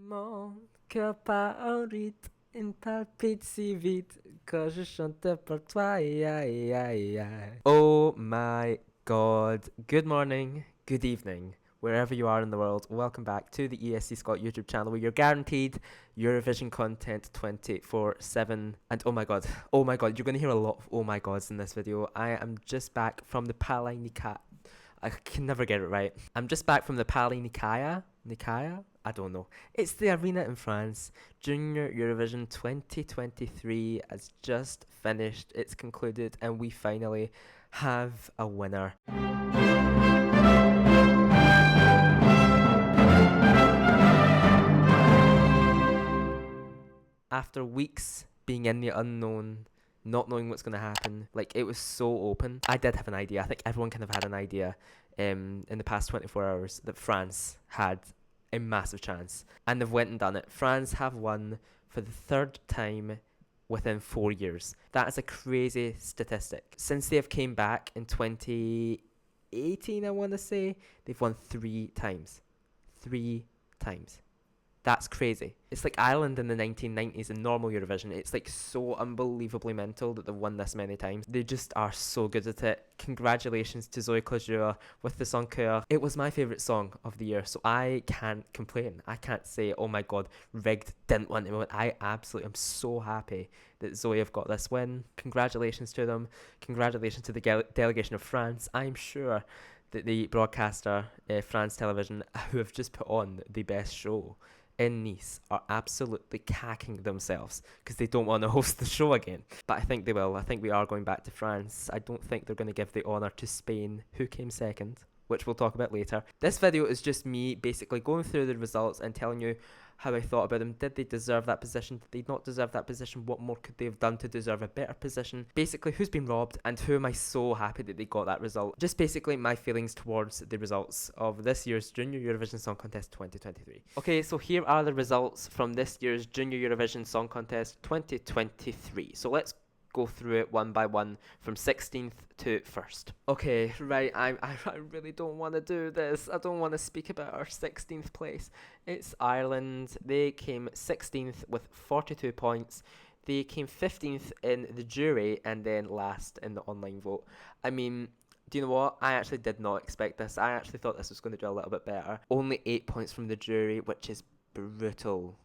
Mon cœur bat en rythme, il palpite si vite quand je chante pour toi. Aïe, aïe, aïe, aïe. Oh my god. Good morning, good evening, wherever you are in the world. Welcome back to the ESC Scot YouTube channel where you're guaranteed Eurovision content 24/7. And oh my god, you're going to hear a lot of oh my gods in this video. I am just back from the Palaikaya. I can never get it right. I'm just back from the Palaikaya. Nikaya? I don't know. It's the arena in France. Junior Eurovision 2023 has just finished. It's concluded and we finally have a winner. After weeks being in the unknown, not knowing what's going to happen, like, it was so open. I did have an idea. I think everyone kind of had an idea in the past 24 hours that France had a massive chance, and they've went and done it. France have won for the third time within 4 years. That is a crazy statistic. Since they have came back in 2018, I want to say, they've won 3 times. 3 times. That's crazy. It's like Ireland in the 1990s in normal Eurovision. It's like so unbelievably mental that they've won this many times. They just are so good at it. Congratulations to Zoe Claudier with the song Cœur. It was my favourite song of the year, so I can't complain. I can't say, oh my god, rigged, didn't want to win. I absolutely am so happy that Zoe have got this win. Congratulations to them. Congratulations to the delegation of France. I'm sure that the broadcaster, France Television, who have just put on the best show in Nice, are absolutely cacking themselves because they don't want to host the show again. But I think they will. I think we are going back to France. I don't think they're going to give the honour to Spain, who came second, which we'll talk about later. This video is just me basically going through the results and telling you how I thought about them. Did they deserve that position? Did they not deserve that position? What more could they have done to deserve a better position? Basically, who's been robbed and who am I so happy that they got that result? Just basically my feelings towards the results of this year's Junior Eurovision Song Contest 2023. Okay, so here are the results from this year's Junior Eurovision Song Contest 2023. So let's go through it one by one from 16th to 1st. Okay, right, I really don't want to do this. I don't want to speak about our 16th place. It's Ireland. They came 16th with 42 points. They came 15th in the jury and then last in the online vote. I mean, do you know what? I actually did not expect this. I actually thought this was going to do a little bit better. Only 8 points from the jury, which is brutal.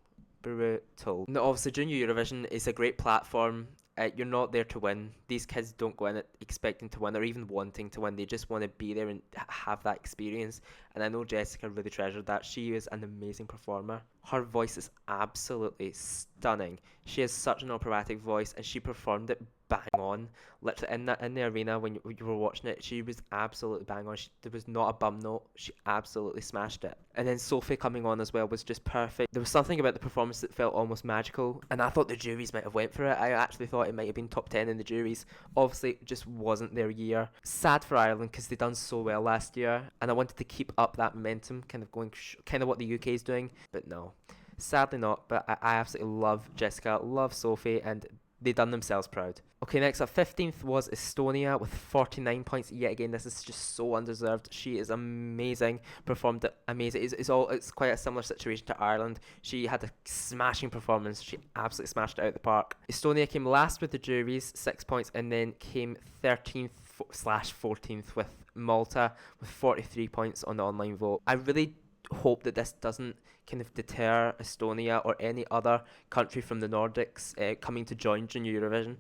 Brutal. Now, obviously, Junior Eurovision is a great platform. You're not there to win. These kids don't go in it expecting to win or even wanting to win. They just want to be there and have that experience. And I know Jessica really treasured that. She is an amazing performer. Her voice is absolutely stunning. She has such an operatic voice and she performed it bang on. Literally in the arena when you were watching it, she was absolutely bang on. There was not a bum note. She absolutely smashed it. And then Sophie coming on as well was just perfect. There was something about the performance that felt almost magical, and I thought the juries might have went for it. I actually thought it might have been top 10 in the juries. Obviously, it just wasn't their year. Sad for Ireland because they done so well last year, and I wanted to keep up that momentum, kind of what the UK is doing, but no. Sadly not, but I absolutely love Jessica, love Sophie, and they done themselves proud. Okay, next up, 15th was Estonia with 49 points. Yet again, this is just so undeserved. She is amazing, performed it amazing. It's quite a similar situation to Ireland. She had a smashing performance. She absolutely smashed it out of the park. Estonia came last with the juries, 6 points, and then came 13th/14th with Malta with 43 points on the online vote. I really hope that this doesn't kind of deter Estonia or any other country from the Nordics coming to join Junior Eurovision.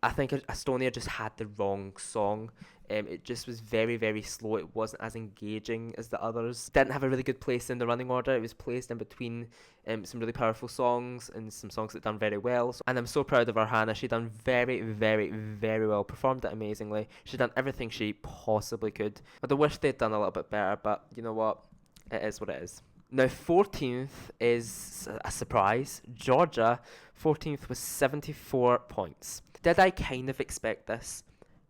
I think Estonia just had the wrong song. It just was very, very slow. It wasn't as engaging as the others. Didn't have a really good place in the running order. It was placed in between some really powerful songs and some songs that done very well. And I'm so proud of our Hannah. She done very, very, very well. Performed it amazingly. She done everything she possibly could. I wish they'd done a little bit better, but you know what? It is what it is. Now, 14th is a surprise. Georgia, 14th with 74 points. Did I kind of expect this?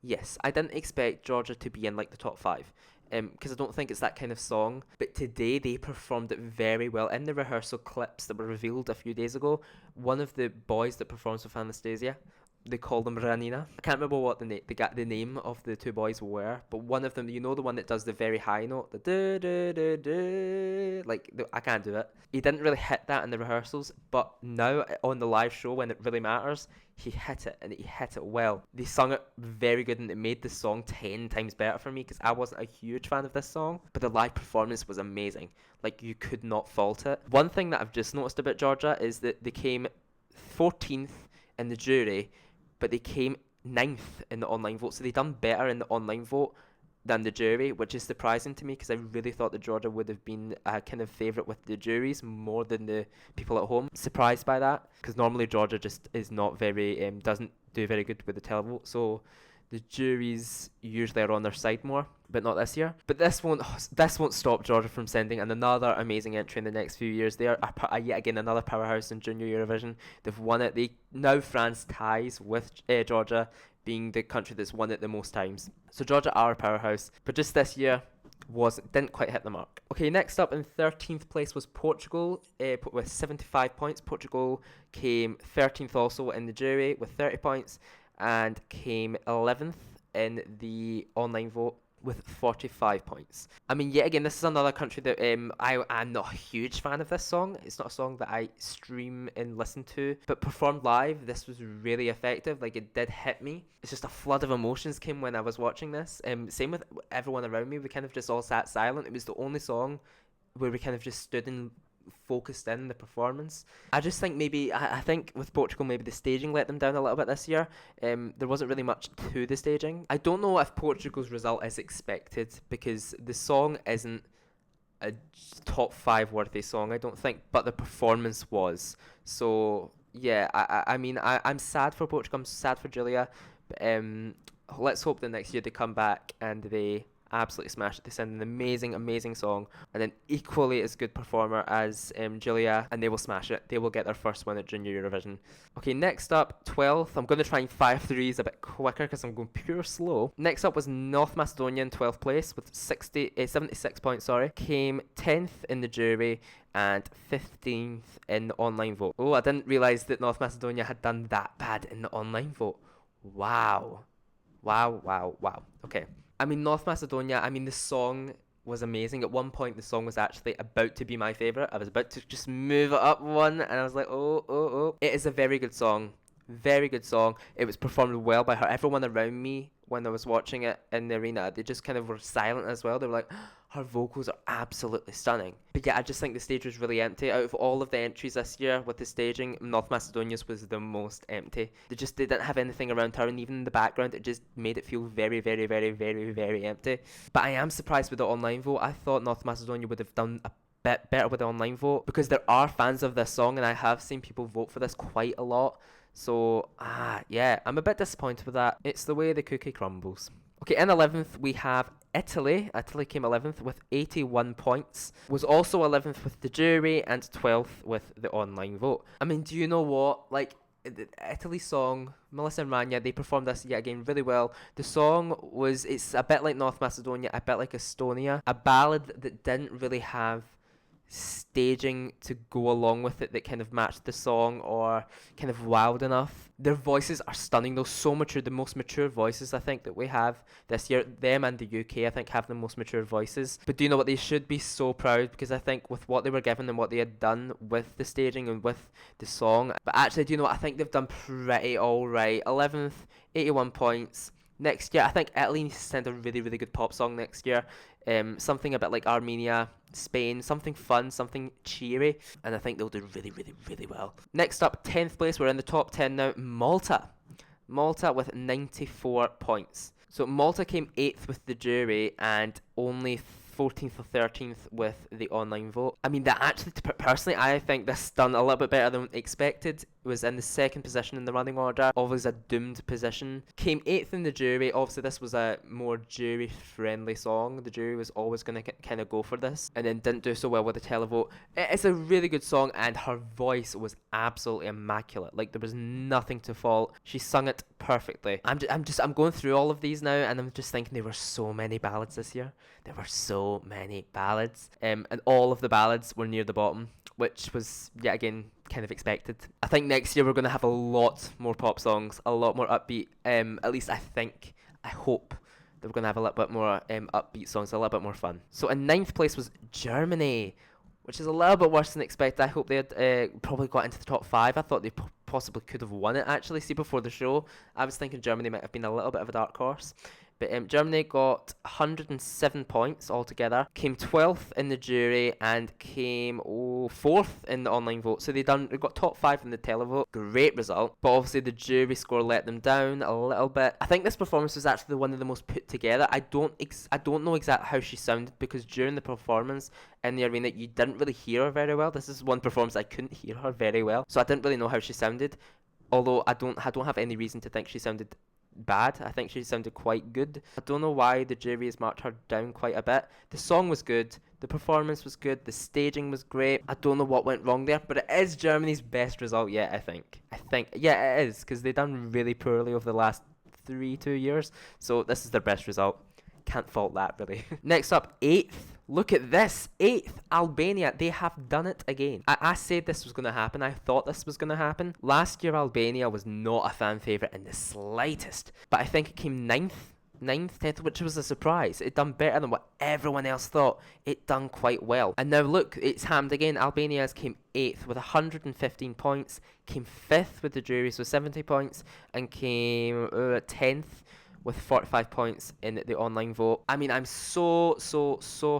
Yes, I didn't expect Georgia to be in like the top 5. Because I don't think it's that kind of song. But today they performed it very well. In the rehearsal clips that were revealed a few days ago, one of the boys that performs with Anastasia They call them Ranina. I can't remember what the name of the two boys were, but one of them, you know, the one that does the very high note, the da da da da, like I can't do it. He didn't really hit that in the rehearsals, but now on the live show when it really matters, he hit it, and he hit it well. They sung it very good, and it made the song 10 times better for me because I wasn't a huge fan of this song, but the live performance was amazing. Like, you could not fault it. One thing that I've just noticed about Georgia is that they came 14th in the jury, but they came 9th in the online vote, so they done better in the online vote than the jury, which is surprising to me because I really thought that Georgia would have been a kind of favourite with the juries more than the people at home. Surprised by that, because normally Georgia just is not very, doesn't do very good with the televote, so the juries usually are on their side more, but not this year. But this won't stop Georgia from sending another amazing entry in the next few years. They are yet again another powerhouse in Junior Eurovision. They've won it. France ties with Georgia being the country that's won it the most times. So Georgia are a powerhouse, but just this year didn't quite hit the mark. Okay, next up in 13th place was Portugal with 75 points. Portugal came 13th also in the jury with 30 points. And came 11th in the online vote with 45 points. I mean, yet again, this is another country that I'm not a huge fan of this song. It's not a song that I stream and listen to, but performed live, this was really effective. Like, it did hit me. It's just a flood of emotions came when I was watching this. Same with everyone around me. We kind of just all sat silent. It was the only song where we kind of just stood and focused in the performance. I just think maybe I think with Portugal, maybe the staging let them down a little bit this year. There wasn't really much to the staging. I don't know if Portugal's result is expected because the song isn't a top 5 worthy song, I don't think, but the performance was. So yeah, I mean I'm sad for Portugal, I'm sad for Julia, but let's hope that next year they come back and they absolutely smash it. They send an amazing song and an equally as good performer as Julia, and they will smash it. They will get their first win at Junior Eurovision. Okay, next up, 12th. I'm going to try and fire through these a bit quicker because I'm going pure slow. Next up was North Macedonia in 12th place with 76 points. Came 10th in the jury and 15th in the online vote. Oh, I didn't realise that North Macedonia had done that bad in the online vote. Wow. Okay. I mean, North Macedonia, the song was amazing. At one point, the song was actually about to be my favourite. I was about to just move it up one, and I was like, oh. It is a very good song. Very good song. It was performed well by her. Everyone around me, when I was watching it in the arena, they just kind of were silent as well. They were like, her vocals are absolutely stunning. But yeah, I just think the stage was really empty. Out of all of the entries this year with the staging, North Macedonia's was the most empty. They didn't have anything around her, and even in the background, it just made it feel very, very, very, very, very empty. But I am surprised with the online vote. I thought North Macedonia would have done a bit better with the online vote because there are fans of this song, and I have seen people vote for this quite a lot. So, yeah, I'm a bit disappointed with that. It's the way the cookie crumbles. Okay, in 11th, we have Italy. Italy came 11th with 81 points. Was also 11th with the jury and 12th with the online vote. I mean, do you know what? Like, the Italy song, Melissa and Rania, they performed this yet again really well. The song it's a bit like North Macedonia, a bit like Estonia. A ballad that didn't really have staging to go along with it that kind of matched the song or kind of wowed enough. Their voices are stunning though, so mature, the most mature voices I think that we have this year. Them and the UK I think have the most mature voices. But do you know what, they should be so proud because I think with what they were given and what they had done with the staging and with the song, but actually do you know what, I think they've done pretty alright. 11th, 81 points. Next year, I think Italy needs to send a really, really good pop song next year. Something a bit like Armenia, Spain, something fun, something cheery, and I think they'll do really, really, really well. Next up, 10th place, we're in the top 10 now, Malta. Malta with 94 points. So Malta came 8th with the jury and only 14th or 13th with the online vote. I mean, that actually, personally, I think this done a little bit better than expected. It was in the second position in the running order. Obviously a doomed position. Came 8th in the jury. Obviously this was a more jury friendly song. The jury was always going to kind of go for this. And then didn't do so well with the televote. It's a really good song and her voice was absolutely immaculate. Like, there was nothing to fault. She sung it perfectly. I'm going through all of these now and I'm just thinking there were so many ballads this year. There were so many ballads. And all of the ballads were near the bottom, which was, yet again, kind of expected. I think next year we're going to have a lot more pop songs, a lot more upbeat. At least I hope that we're going to have a little bit more upbeat songs, a little bit more fun. So in 9th place was Germany, which is a little bit worse than expected. I hope they had probably got into the top 5. I thought they possibly could have won it, actually. See, before the show, I was thinking Germany might have been a little bit of a dark horse. But Germany got 107 points altogether, came 12th in the jury, and came 4th in the online vote. So they got top 5 in the televote. Great result. But obviously the jury score let them down a little bit. I think this performance was actually one of the most put together. I don't know exactly how she sounded, because during the performance in the arena you didn't really hear her very well. This is one performance I couldn't hear her very well, so I didn't really know how she sounded. Although I don't have any reason to think she sounded bad. I think she sounded quite good. I don't know why the jury has marked her down quite a bit. The song was good, the performance was good, the staging was great. I don't know what went wrong there, but it is Germany's best result yet, I think. Yeah, it is, because they've done really poorly over the last 2 years, so this is their best result. Can't fault that, really. Next up, 8th. Look at this. 8th, Albania. They have done it again. I said this was going to happen. I thought this was going to happen. Last year, Albania was not a fan favourite in the slightest. But I think it came 9th, 10th, which was a surprise. It done better than what everyone else thought. It done quite well. And now look, it's hammed again. Albania came 8th with 115 points. Came 5th with the jury, so 70 points. And came 10th. With 45 points in the online vote. I mean, I'm so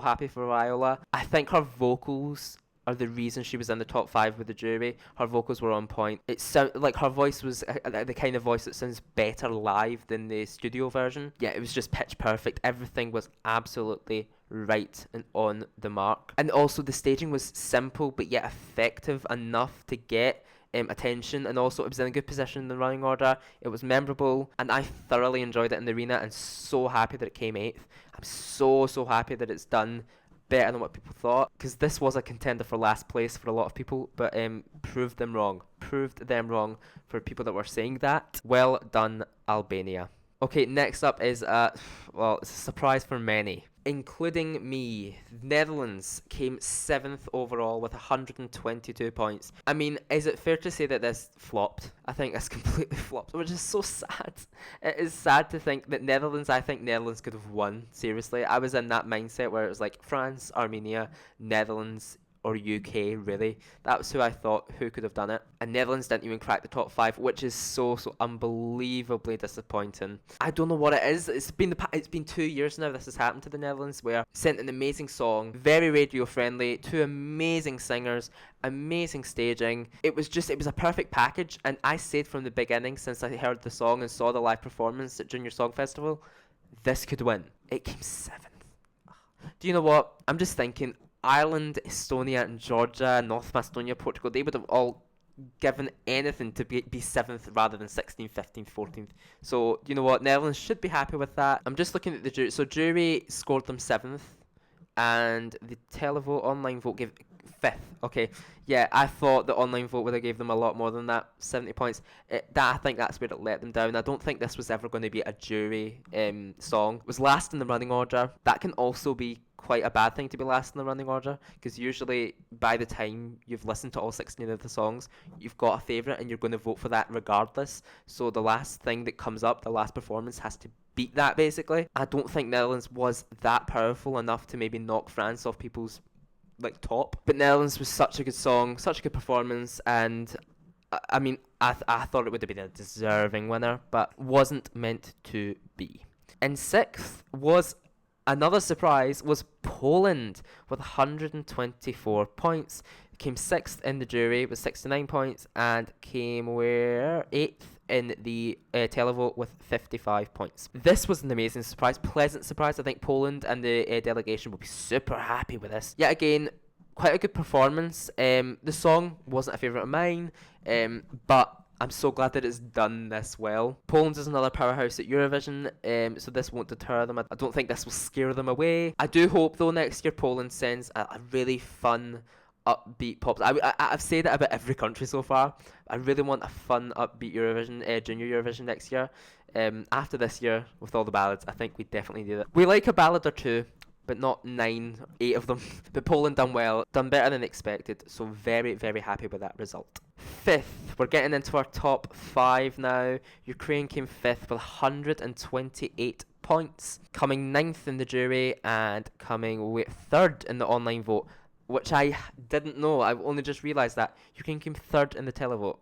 happy for Viola. I think her vocals are the reason she was in the top 5 with the jury. Her vocals were on point. It sounded like her voice was the kind of voice that sounds better live than the studio version. Yeah, it was just pitch perfect. Everything was absolutely right and on the mark. And also the staging was simple but yet effective enough to get attention, and also it was in a good position in the running order. It was memorable, and I thoroughly enjoyed it in the arena, and so happy that it came 8th. I'm so happy that it's done better than what people thought, because this was a contender for last place for a lot of people, but proved them wrong for people that were saying that. Well done, Albania. Okay, next up is well, it's a surprise for many, including me. Netherlands came 7th overall with 122 points. I mean, is it fair to say that this flopped? I think this completely flopped, which is so sad. It is sad to think that I think Netherlands could have won, seriously. I was in that mindset where it was like France, Armenia, Netherlands, or UK, really. That was who I thought who could have done it. And Netherlands didn't even crack the top 5, which is so unbelievably disappointing. I don't know what it is. It's been 2 years now this has happened to the Netherlands, where sent an amazing song, very radio friendly, 2 amazing singers, amazing staging. It was a perfect package, and I said from the beginning, since I heard the song and saw the live performance at Junior Song Festival, this could win. It came 7th. Do you know what? I'm just thinking, Ireland, Estonia, and Georgia, North Macedonia, Portugal, they would have all given anything to be 7th rather than 16th, 15th, 14th. So, you know what? Netherlands should be happy with that. I'm just looking at the jury. So, jury scored them 7th, and the televote online vote gave 5th. Okay, yeah, I thought the online vote would have gave them a lot more than that, 70 points. I think that's where it let them down. I don't think this was ever going to be a jury song. It was last in the running order. That can also be quite a bad thing, to be last in the running order, because usually by the time you've listened to all 16 of the songs, you've got a favourite and you're going to vote for that regardless. So the last thing that comes up, the last performance, has to beat that, basically. I don't think Netherlands was that powerful enough to maybe knock France off people's top, but Netherlands was such a good song, such a good performance, and I mean, I thought it would have been a deserving winner, but wasn't meant to be. And 6th was another surprise, was Poland with 124 points. Came 6th in the jury with 69 points, and came 8th in the televote with 55 points. This was an amazing surprise, pleasant surprise. I think Poland and the delegation will be super happy with this. Yet again, quite a good performance. The song wasn't a favourite of mine, but I'm so glad that it's done this well. Poland is another powerhouse at Eurovision, so this won't deter them. I don't think this will scare them away. I do hope, though, next year Poland sends a really fun, upbeat pop. I've said it about every country so far. I really want a fun, upbeat Eurovision, Junior Eurovision next year. After this year, with all the ballads, I think we definitely do that. We like a ballad or two, but not 9, 8 of them. But Poland done well, done better than expected, so very, very happy with that result. 5th, we're getting into our top 5 now. Ukraine came 5th with 128 points, coming 9th in the jury and coming 3rd in the online vote, which I didn't know. I've only just realised that Ukraine came 3rd in the televote.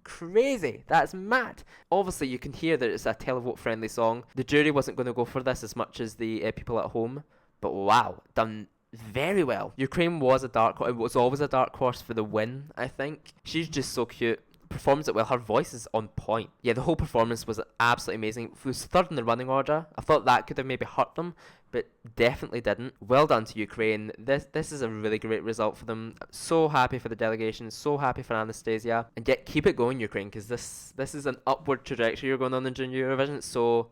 Crazy, that's mad. Obviously you can hear that it's a televote friendly song. The jury wasn't going to go for this as much as the people at home, but wow, done very well. Ukraine was it was always a dark horse for the win, I think. She's just so cute, performs it well, her voice is on point. Yeah, the whole performance was absolutely amazing. It was 3rd in the running order. I thought that could have maybe hurt them, but definitely didn't. Well done to Ukraine. This is a really great result for them. So happy for the delegation, so happy for Anastasia. And yet keep it going, Ukraine, because this is an upward trajectory you're going on in Junior Eurovision, so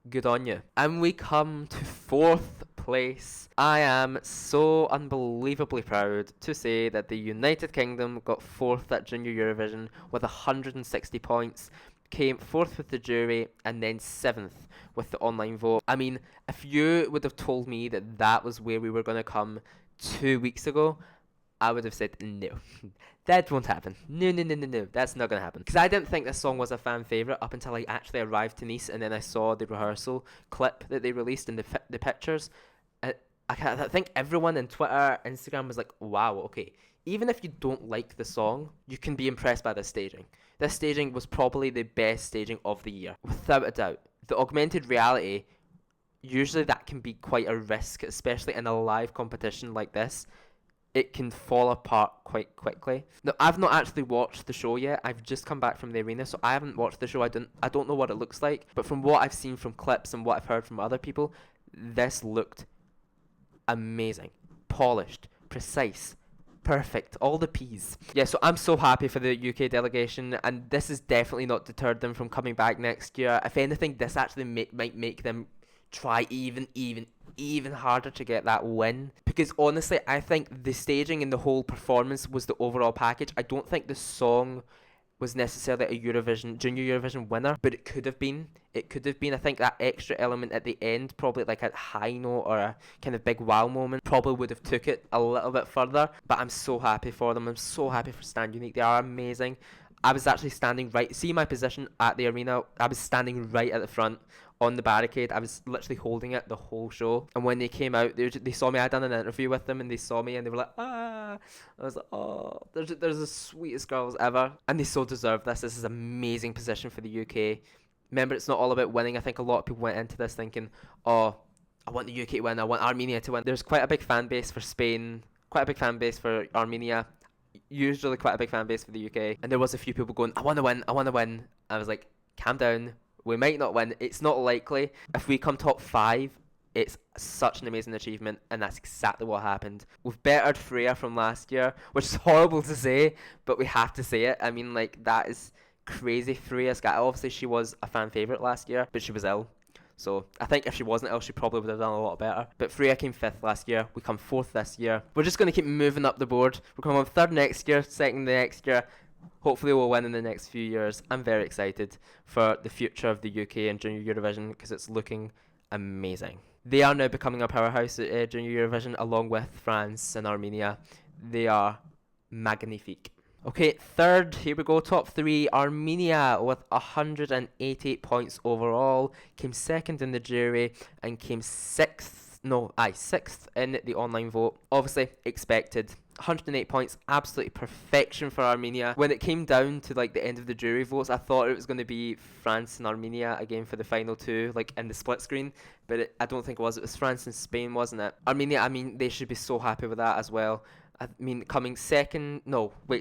good on you. And we come to 4th place. I am so unbelievably proud to say that the United Kingdom got 4th at Junior Eurovision with 160 points, came 4th with the jury, and then 7th with the online vote. I mean, if you would have told me that that was where we were going to come 2 weeks ago, I would have said no. That won't happen. No. That's not going to happen. Because I didn't think this song was a fan favourite up until I actually arrived to Nice and then I saw the rehearsal clip that they released in the pictures. I think everyone on Twitter, Instagram was like, wow, okay. Even if you don't like the song, you can be impressed by this staging. This staging was probably the best staging of the year, without a doubt. The augmented reality, usually that can be quite a risk, especially in a live competition like this. It can fall apart quite quickly. Now, I've not actually watched the show yet. I've just come back from the arena, so I haven't watched the show. I don't know what it looks like. But from what I've seen from clips and what I've heard from other people, this looked amazing. Polished, precise, perfect, all the P's. Yeah, so I'm so happy for the UK delegation, and this has definitely not deterred them from coming back next year. If anything, this actually might make them try even harder to get that win, because honestly I think the staging and the whole performance was the overall package. I don't think the song was necessarily a junior Eurovision winner, but it could have been. I think that extra element at the end, probably like a high note or a kind of big wow moment, probably would have took it a little bit further. But I'm so happy for them. I'm so happy for Stand Unique. They are amazing. I was actually standing right, see my position at the arena, I was standing right at the front on the barricade. I was literally holding it the whole show. And when they came out, they saw me. I'd done an interview with them and they saw me and they were like, ah. I was like, oh, there's the sweetest girls ever. And they so deserve this. This is an amazing position for the UK. Remember, it's not all about winning. I think a lot of people went into this thinking, oh, I want the UK to win, I want Armenia to win. There's quite a big fan base for Spain, quite a big fan base for Armenia, usually quite a big fan base for the UK. And there was a few people going, I want to win. I was like, calm down. We might not win. It's not likely. If we come top 5, it's such an amazing achievement, and that's exactly what happened. We've bettered Freya from last year, which is horrible to say, but we have to say it. I mean, like, that is crazy. Freya Scott, obviously she was a fan favourite last year, but she was ill. So I think if she wasn't ill, she probably would have done a lot better. But Freya came 5th last year. We come 4th this year. We're just going to keep moving up the board. We're coming on 3rd next year, 2nd the next year. Hopefully we'll win in the next few years. I'm very excited for the future of the UK and Junior Eurovision because it's looking amazing. They are now becoming a powerhouse at Junior Eurovision along with France and Armenia. They are magnifique. Okay, 3rd, here we go, top 3, Armenia with 188 points overall, came 2nd in the jury and came 6th in the online vote. Obviously expected. 108 points, absolutely perfection for Armenia. When it came down to like the end of the jury votes, I thought it was going to be France and Armenia again for the final 2, like in the split screen, but I don't think it was. It was France and Spain, wasn't it? Armenia, I mean, they should be so happy with that as well. I mean, coming 2nd,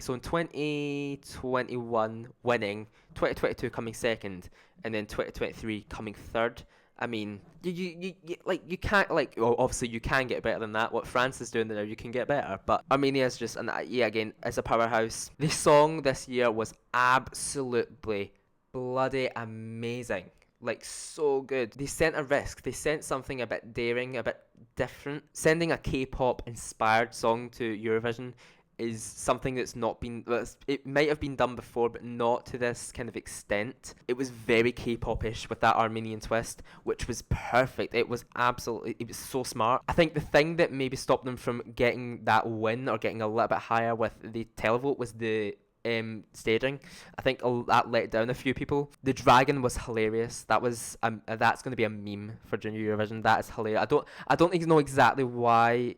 so in 2021 winning, 2022 coming 2nd, and then 2023 coming 3rd. I mean, you can't, like, well, obviously you can get better than that. What France is doing now, you can get better. But Armenia is just, and yeah, again, it's a powerhouse. The song this year was absolutely bloody amazing. Like, so good. They sent a risk. They sent something a bit daring, a bit different. Sending a K-pop inspired song to Eurovision is something that's not been, it might have been done before, but not to this kind of extent. It was very K-pop-ish with that Armenian twist, which was perfect. It was so smart. I think the thing that maybe stopped them from getting that win or getting a little bit higher with the televote was the staging. I think that let down a few people. The dragon was hilarious. That's going to be a meme for Junior Eurovision. That is hilarious. I don't know exactly why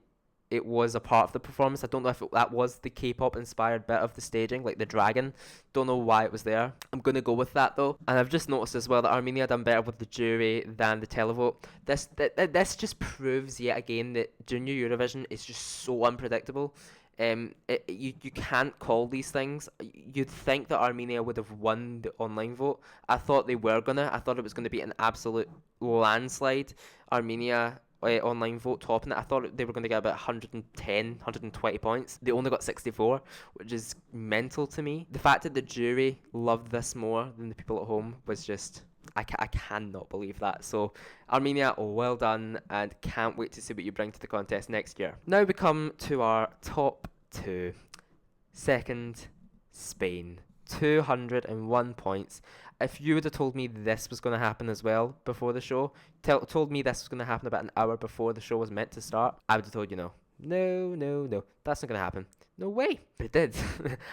it was a part of the performance. I don't know if that was the K-pop inspired bit of the staging, like the dragon. Don't know why it was there. I'm going to go with that though. And I've just noticed as well that Armenia done better with the jury than the televote. This just proves yet again that Junior Eurovision is just so unpredictable. You can't call these things. You'd think that Armenia would have won the online vote. I thought they were gonna. I thought it was going to be an absolute landslide. Armenia online vote topping it. I thought they were going to get about 110, 120 points. They only got 64, which is mental to me. The fact that the jury loved this more than the people at home was just... I cannot believe that. So Armenia, well done, and can't wait to see what you bring to the contest next year. Now we come to our top two. Second, Spain. 201 points. If you would have told me this was going to happen as well before the show, told me this was going to happen about an hour before the show was meant to start, I would have told you no. No, that's not going to happen. No way. But it did.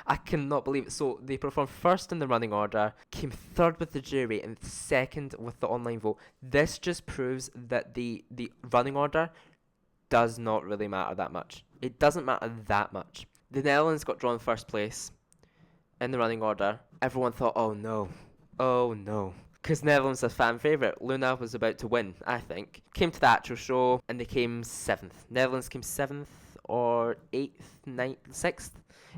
I cannot believe it. So they performed first in the running order, came third with the jury, and second with the online vote. This just proves that the running order does not really matter that much. It doesn't matter that much. The Netherlands got drawn first place in the running order. Everyone thought, oh no. Because Netherlands is a fan favourite. Luna was about to win, I think. Came to the actual show, and they came 7th. Netherlands came 7th or 8th, 9th, 6th.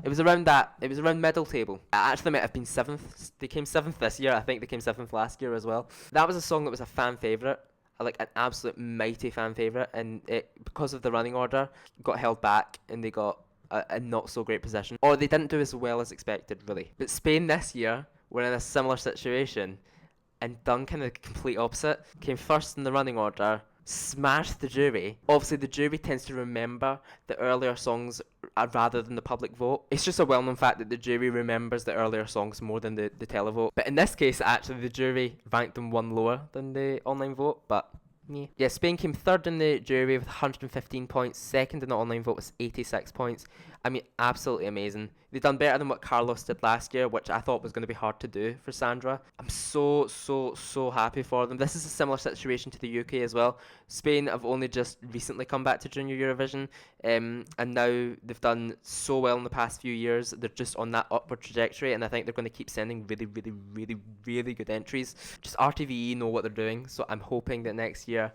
It was around that. It was around middle table. I actually might have been 7th. They came 7th this year. I think they came 7th last year as well. That was a song that was a fan favourite. Like an absolute mighty fan favourite. And it, because of the running order, got held back and they got a not so great position. Or they didn't do as well as expected, really. But Spain this year were in a similar situation and done kind of the complete opposite. Came first in the running order, smashed the jury. Obviously, the jury tends to remember the earlier songs rather than the public vote. It's just a well-known fact that the jury remembers the earlier songs more than the televote. But in this case, actually, the jury ranked them one lower than the online vote, but... Yeah, Spain came third in the jury with 115 points. Second in the online vote was 86 points. I mean, absolutely amazing. They've done better than what Carlos did last year, which I thought was going to be hard to do for Sandra. I'm so happy for them. This is a similar situation to the UK as well. Spain have only just recently come back to Junior Eurovision, and now they've done so well in the past few years. They're just on that upward trajectory, and I think they're going to keep sending really good entries. Just RTVE know what they're doing, so I'm hoping that next year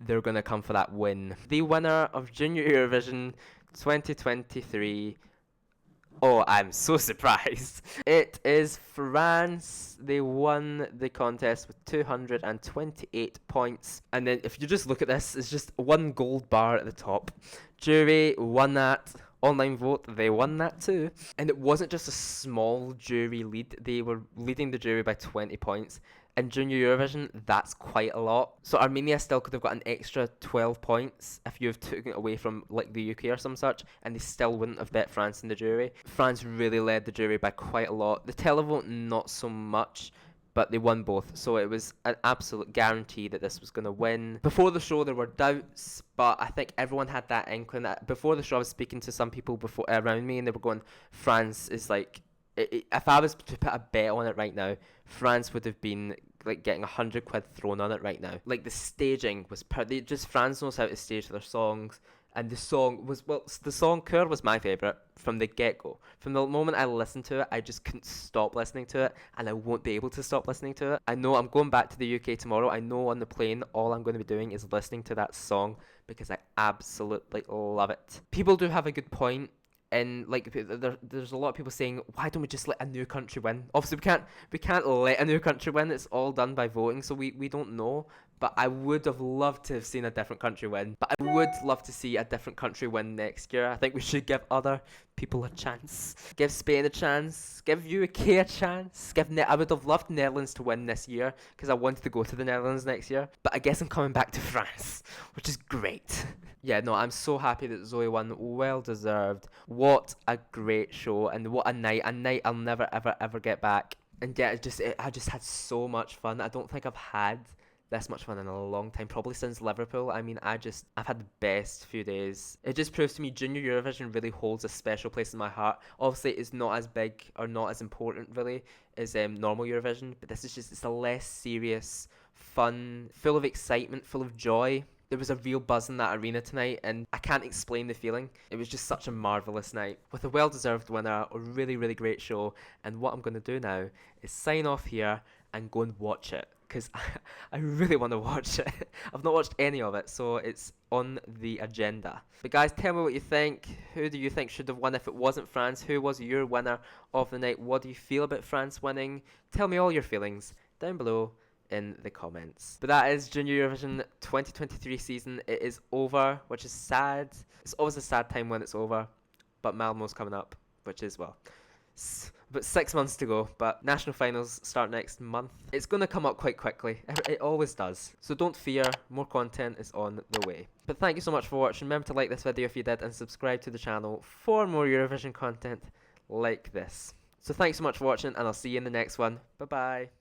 they're going to come for that win. The winner of Junior Eurovision 2023. Oh, I'm so surprised. It is France. They won the contest with 228 points. And then if you just look at this, it's just one gold bar at the top. Jury won that. Online vote, they won that too. And it wasn't just a small jury lead. They were leading the jury by 20 points. In Junior Eurovision, that's quite a lot. So Armenia still could have got an extra 12 points if you have taken it away from like the UK or some such, and they still wouldn't have bet France in the jury. France really led the jury by quite a lot. The televote, not so much, but they won both. So it was an absolute guarantee that this was going to win. Before the show, there were doubts, but I think everyone had that inkling. Before the show, I was speaking to some people around me, and they were going, France is like... If I was to put a bet on it right now, France would have been like getting 100 quid thrown on it right now. Like the staging was France knows how to stage their songs, and the song was the song Cœur was my favourite from the get-go. From the moment I listened to it, I just couldn't stop listening to it, and I won't be able to stop listening to it. I know I'm going back to the UK tomorrow. I know on the plane all I'm going to be doing is listening to that song because I absolutely love it. People do have a good point. And like there's a lot of people saying, why don't we just let a new country win? Obviously we can't let a new country win. It's all done by voting, so we don't know. But I would have loved to have seen a different country win. But I would love to see a different country win next year. I think we should give other people a chance. Give Spain a chance. Give UK a chance. I would have loved Netherlands to win this year because I wanted to go to the Netherlands next year. But I guess I'm coming back to France, which is great. Yeah, no, I'm so happy that Zoe won. Well deserved. What a great show, and what a night. A night I'll never, ever, ever get back. And yeah, I just had so much fun. I don't think I've had this much fun in a long time, probably since Liverpool. I mean, I've had the best few days. It just proves to me Junior Eurovision really holds a special place in my heart. Obviously, it's not as big or not as important really as normal Eurovision, but it's a less serious, fun, full of excitement, full of joy. There was a real buzz in that arena tonight, and I can't explain the feeling. It was just such a marvellous night with a well-deserved winner, a really, really great show. And what I'm going to do now is sign off here and go and watch it, because I really want to watch it. I've not watched any of it, so it's on the agenda. But guys, tell me what you think. Who do you think should have won if it wasn't France? Who was your winner of the night? What do you feel about France winning? Tell me all your feelings down below in the comments. But that is Junior Eurovision 2023 season. It is over, which is sad. It's always a sad time when it's over, but Malmo's coming up, which is, well, but 6 months to go. But national finals start next month. It's going to come up quite quickly. It always does. So don't fear, more content is on the way. But thank you so much for watching. Remember to like this video if you did, and subscribe to the channel for more Eurovision content like this. So thanks so much for watching, and I'll see you in the next one. Bye bye.